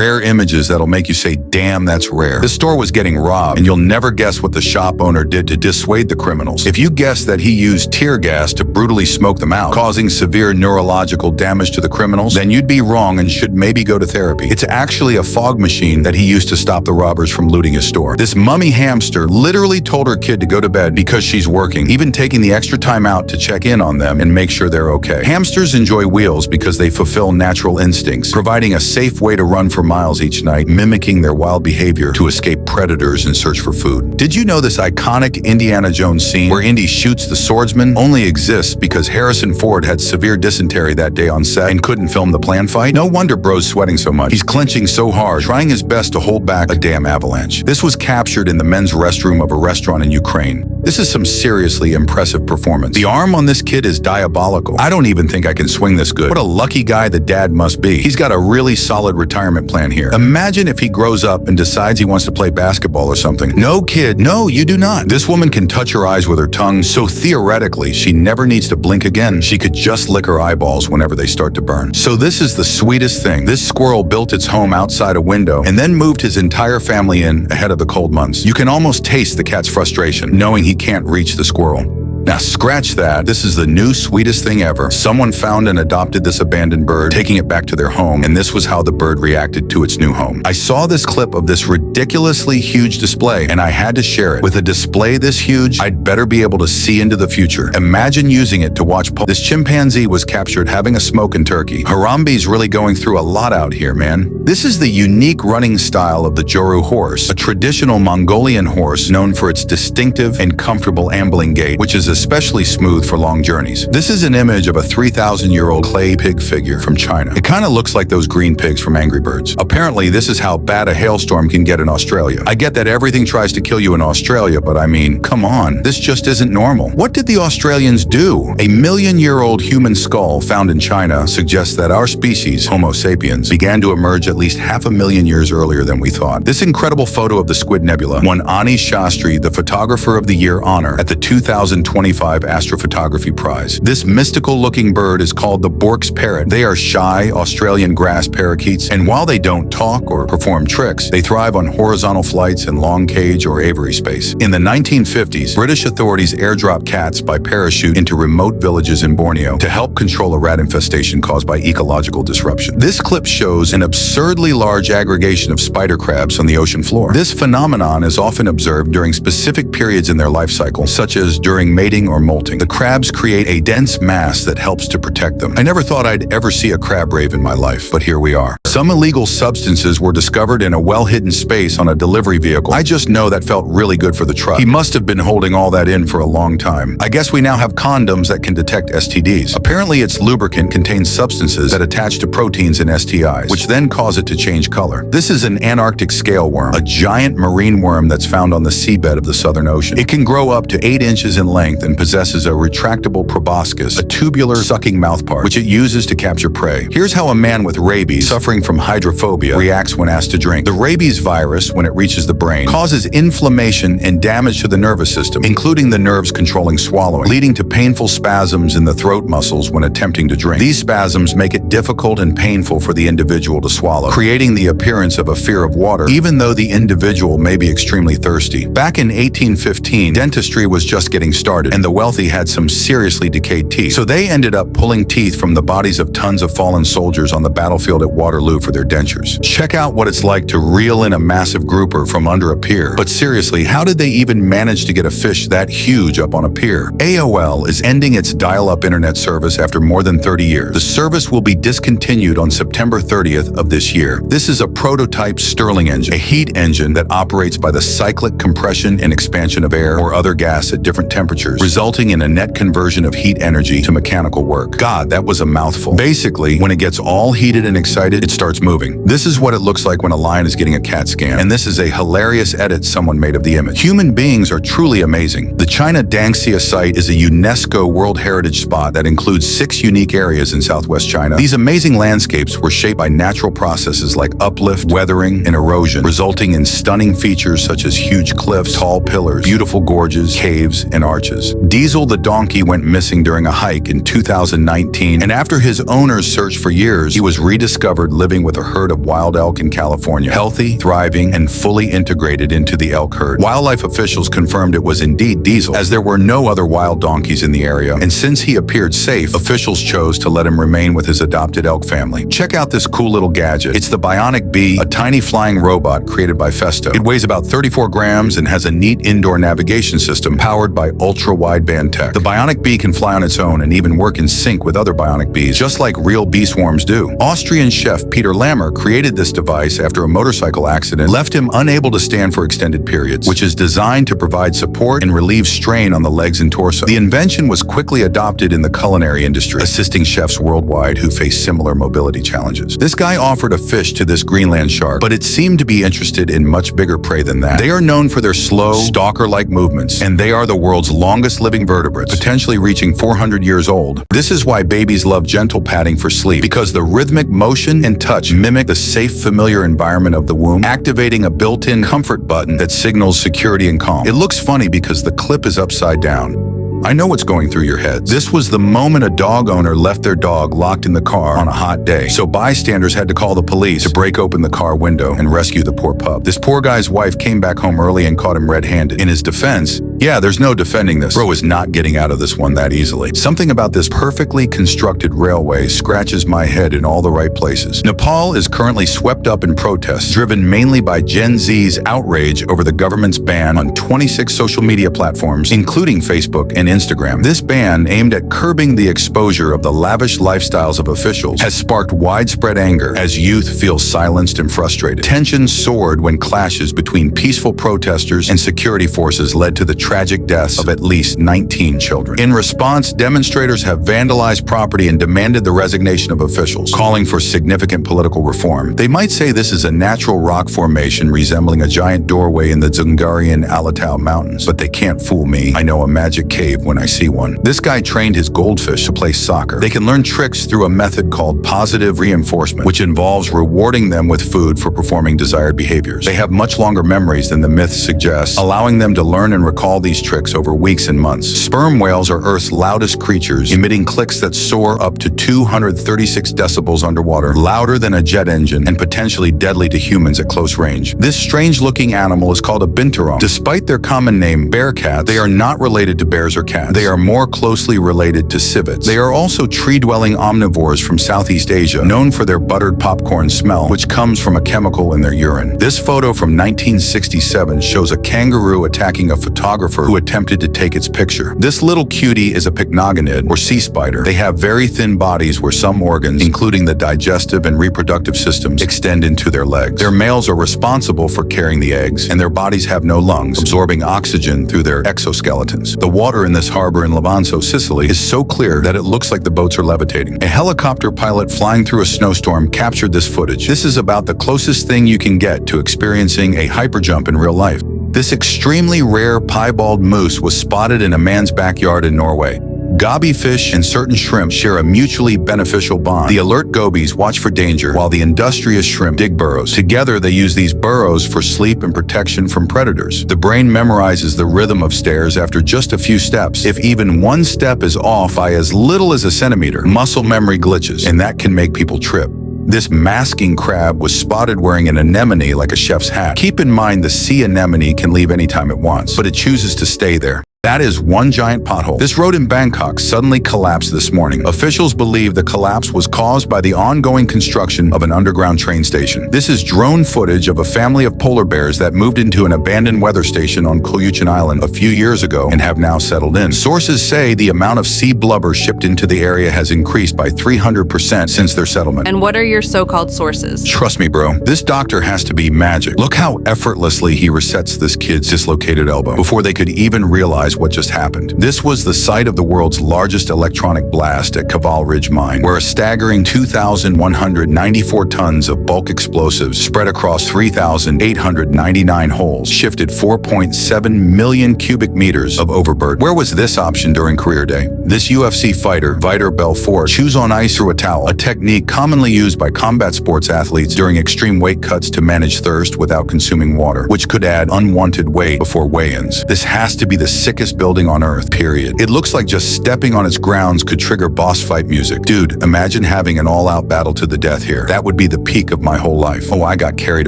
Rare images that'll make you say, damn, that's rare. This store was getting robbed, and you'll never guess what the shop owner did to dissuade the criminals. If you guess that he used tear gas to brutally smoke them out, causing severe neurological damage to the criminals, then you'd be wrong and should maybe go to therapy. It's actually a fog machine that he used to stop the robbers from looting his store. This mummy hamster literally told her kid to go to bed because she's working, even taking the extra time out to check in on them and make sure they're okay. Hamsters enjoy wheels because they fulfill natural instincts, providing a safe way to run for miles each night, mimicking their wild behavior to escape predators and search for food. Did you know this iconic Indiana Jones scene where Indy shoots the swordsman only exists because Harrison Ford had severe dysentery that day on set and couldn't film the planned fight? No wonder bro's sweating so much. He's clenching so hard, trying his best to hold back a damn avalanche. This was captured in the men's restroom of a restaurant in Ukraine. This is some seriously impressive performance. The arm on this kid is diabolical. I don't even think I can swing this good. What a lucky guy the dad must be. He's got a really solid retirement plan here. Imagine if he grows up and decides he wants to play basketball or something. No, kid, no, you do not. This woman can touch her eyes with her tongue, so theoretically, she never needs to blink again. She could just lick her eyeballs whenever they start to burn. So this is the sweetest thing. This squirrel built its home outside a window and then moved his entire family in ahead of the cold months. You can almost taste the cat's frustration, knowing he can't reach the squirrel. Now scratch that, this is the new sweetest thing ever. Someone found and adopted this abandoned bird, taking it back to their home, and this was how the bird reacted to its new home. I saw this clip of this ridiculously huge display, and I had to share it. With a display this huge, I'd better be able to see into the future. Imagine using it to watch this chimpanzee was captured having a smoke in Turkey. Harambe's really going through a lot out here, man. This is the unique running style of the Joru horse, a traditional Mongolian horse known for its distinctive and comfortable ambling gait, which is especially smooth for long journeys. This is an image of a 3,000-year-old clay pig figure from China. It kind of looks like those green pigs from Angry Birds. Apparently, this is how bad a hailstorm can get in Australia. I get that everything tries to kill you in Australia, but I mean, come on, this just isn't normal. What did the Australians do? A 1,000,000-year-old human skull found in China suggests that our species, Homo sapiens, began to emerge at least 500,000 years earlier than we thought. This incredible photo of the Squid Nebula won Ani Shastri the Photographer of the Year honor at the 2025 Astrophotography Prize. This mystical-looking bird is called the Bork's parrot. They are shy Australian grass parakeets, and while they don't talk or perform tricks, they thrive on horizontal flights in long cage or aviary space. In the 1950s, British authorities airdropped cats by parachute into remote villages in Borneo to help control a rat infestation caused by ecological disruption. This clip shows an absurdly large aggregation of spider crabs on the ocean floor. This phenomenon is often observed during specific periods in their life cycle, such as during mating or molting. The crabs create a dense mass that helps to protect them. I never thought I'd ever see a crab rave in my life, but here we are. Some illegal substances were discovered in a well-hidden space on a delivery vehicle. I just know that felt really good for the truck. He must have been holding all that in for a long time. I guess we now have condoms that can detect STDs. Apparently its lubricant contains substances that attach to proteins in STIs, which then cause it to change color. This is an Antarctic scale worm, a giant marine worm that's found on the seabed of the Southern Ocean. It can grow up to 8 inches in length and possesses a retractable proboscis, a tubular sucking mouthpart, which it uses to capture prey. Here's how a man with rabies, suffering from hydrophobia, reacts when asked to drink. The rabies virus, when it reaches the brain, causes inflammation and damage to the nervous system, including the nerves controlling swallowing, leading to painful spasms in the throat muscles when attempting to drink. These spasms make it difficult and painful for the individual to swallow, creating the appearance of a fear of water, even though the individual may be extremely thirsty. Back in 1815, dentistry was just getting started, and the wealthy had some seriously decayed teeth, so they ended up pulling teeth from the bodies of tons of fallen soldiers on the battlefield at Waterloo for their dentures. Check out what it's like to reel in a massive grouper from under a pier. But seriously, how did they even manage to get a fish that huge up on a pier? AOL is ending its dial-up internet service after more than 30 years. The service will be discontinued on September 30th of this year. This is a prototype Stirling engine, a heat engine that operates by the cyclic compression and expansion of air or other gas at different temperatures, resulting in a net conversion of heat energy to mechanical work. God, that was a mouthful. Basically, when it gets all heated and excited, it starts moving. This is what it looks like when a lion is getting a CAT scan, and this is a hilarious edit someone made of the image. Human beings are truly amazing. The China Dangxia site is a UNESCO World Heritage Spot that includes 6 unique areas in southwest China. These These amazing landscapes were shaped by natural processes like uplift, weathering, and erosion, resulting in stunning features such as huge cliffs, tall pillars, beautiful gorges, caves, and arches. Diesel the donkey went missing during a hike in 2019, and after his owners searched for years, he was rediscovered living with a herd of wild elk in California, healthy, thriving, and fully integrated into the elk herd. Wildlife officials confirmed it was indeed Diesel, as there were no other wild donkeys in the area, and since he appeared safe, officials chose to let him remain with his adopted elk family. Check out this cool little gadget. It's the Bionic Bee, a tiny flying robot created by Festo. It weighs about 34 grams and has a neat indoor navigation system powered by ultra-wideband tech. The Bionic Bee can fly on its own and even work in sync with other Bionic Bees, just like real bee swarms do. Austrian chef Peter Lammer created this device after a motorcycle accident left him unable to stand for extended periods, which is designed to provide support and relieve strain on the legs and torso. The invention was quickly adopted in the culinary industry, assisting chefs worldwide who face similar mobility challenges. This guy offered a fish to this Greenland shark, but it seemed to be interested in much bigger prey than that. They are known for their slow, stalker-like movements, and they are the world's longest living vertebrates, potentially reaching 400 years old. This is why babies love gentle patting for sleep, because the rhythmic motion and touch mimic the safe, familiar environment of the womb, activating a built-in comfort button that signals security and calm. It looks funny because the clip is upside down. I know what's going through your heads. This was the moment a dog owner left their dog locked in the car on a hot day. So bystanders had to call the police to break open the car window and rescue the poor pup. This poor guy's wife came back home early and caught him red-handed. In his defense, yeah, there's no defending this. Bro is not getting out of this one that easily. Something about this perfectly constructed railway scratches my head in all the right places. Nepal is currently swept up in protests, driven mainly by Gen Z's outrage over the government's ban on 26 social media platforms, including Facebook and Instagram. This ban, aimed at curbing the exposure of the lavish lifestyles of officials, has sparked widespread anger as youth feel silenced and frustrated. Tensions soared when clashes between peaceful protesters and security forces led to the tragic deaths of at least 19 children. In response, demonstrators have vandalized property and demanded the resignation of officials, calling for significant political reform. They might say this is a natural rock formation resembling a giant doorway in the Dzungarian Alatau Mountains, but they can't fool me. I know a magic cave when I see one. This guy trained his goldfish to play soccer. They can learn tricks through a method called positive reinforcement, which involves rewarding them with food for performing desired behaviors. They have much longer memories than the myth suggests, allowing them to learn and recall these tricks over weeks and months. Sperm whales are Earth's loudest creatures, emitting clicks that soar up to 236 decibels underwater, louder than a jet engine and potentially deadly to humans at close range. This strange-looking animal is called a binturong. Despite their common name, bear cats, they are not related to bears or cats. They are more closely related to civets. They are also tree-dwelling omnivores from Southeast Asia, known for their buttered popcorn smell, which comes from a chemical in their urine. This photo from 1967 shows a kangaroo attacking a photographer who attempted to take its picture. This little cutie is a pycnogonid, or sea spider. They have very thin bodies where some organs, including the digestive and reproductive systems, extend into their legs. Their males are responsible for carrying the eggs, and their bodies have no lungs, absorbing oxygen through their exoskeletons. The water in this harbor in Levanto, Sicily, is so clear that it looks like the boats are levitating. A helicopter pilot flying through a snowstorm captured this footage. This is about the closest thing you can get to experiencing a hyperjump in real life. This extremely rare piebald moose was spotted in a man's backyard in Norway. Goby fish and certain shrimp share a mutually beneficial bond. The alert gobies watch for danger, while the industrious shrimp dig burrows. Together, they use these burrows for sleep and protection from predators. The brain memorizes the rhythm of stairs after just a few steps. If even one step is off by as little as a centimeter, muscle memory glitches, and that can make people trip. This masking crab was spotted wearing an anemone like a chef's hat. Keep in mind the sea anemone can leave anytime it wants, but it chooses to stay there. That is one giant pothole. This road in Bangkok suddenly collapsed this morning. Officials believe the collapse was caused by the ongoing construction of an underground train station. This is drone footage of a family of polar bears that moved into an abandoned weather station on Koyuchin Island a few years ago and have now settled in. Sources say the amount of sea blubber shipped into the area has increased by 300% since their settlement. And what are your so-called sources? Trust me, bro. This doctor has to be magic. Look how effortlessly he resets this kid's dislocated elbow before they could even realize realize what just happened. This was the site of the world's largest electronic blast at Caval Ridge Mine, where a staggering 2,194 tons of bulk explosives spread across 3,899 holes shifted 4.7 million cubic meters of overburden. Where was this option during career day? This UFC fighter, Vitor Belfort, chews on ice through a towel, a technique commonly used by combat sports athletes during extreme weight cuts to manage thirst without consuming water, which could add unwanted weight before weigh-ins. This has to be the sickest building on Earth, period. It looks like just stepping on its grounds could trigger boss fight music. Dude, imagine having an all-out battle to the death here. That would be the peak of my whole life. Oh, I got carried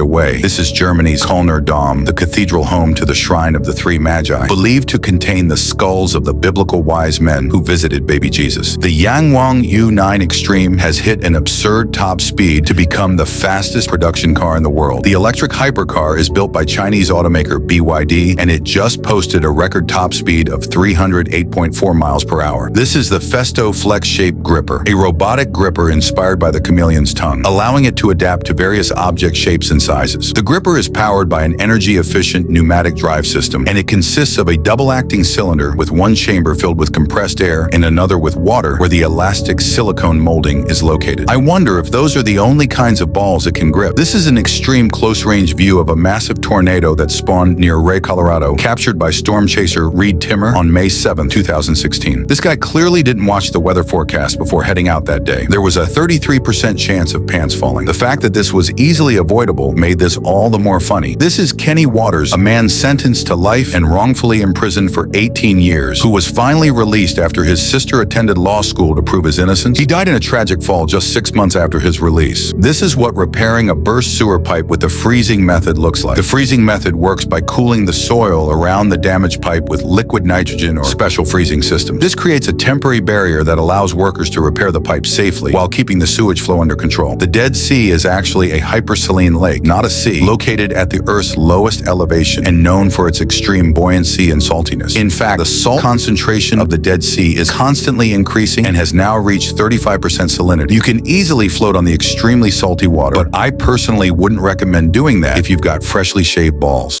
away. This is Germany's Kölner Dom, the cathedral home to the Shrine of the Three Magi, believed to contain the skulls of the biblical wise men who visited baby Jesus. The Yangwang U9 Extreme has hit an absurd top speed to become the fastest production car in the world. The electric hypercar is built by Chinese automaker BYD, and it just posted a record top speed of 308.4 miles per hour. This is the Festo Flex-shaped gripper, a robotic gripper inspired by the chameleon's tongue, allowing it to adapt to various object shapes and sizes. The gripper is powered by an energy-efficient pneumatic drive system, and it consists of a double-acting cylinder with one chamber filled with compressed air and another with water where the elastic silicone molding is located. I wonder if those are the only kinds of balls it can grip. This is an extreme close-range view of a massive tornado that spawned near Ray, Colorado, captured by storm chaser Reed Timmer on May 7, 2016. This guy clearly didn't watch the weather forecast before heading out that day. There was a 33% chance of pants falling. The fact that this was easily avoidable made this all the more funny. This is Kenny Waters, a man sentenced to life and wrongfully imprisoned for 18 years, who was finally released after his sister attended law school to prove his innocence. He died in a tragic fall just 6 months after his release. This is what repairing a burst sewer pipe with the freezing method looks like. The freezing method works by cooling the soil around the damaged pipe with liquid nitrogen or special freezing system. This creates a temporary barrier that allows workers to repair the pipe safely while keeping the sewage flow under control. The Dead Sea is actually a hypersaline lake, not a sea, located at the Earth's lowest elevation and known for its extreme buoyancy and saltiness. In fact, the salt concentration of the Dead Sea is constantly increasing and has now reached 35% salinity. You can easily float on the extremely salty water, but I personally wouldn't recommend doing that if you've got freshly shaved balls.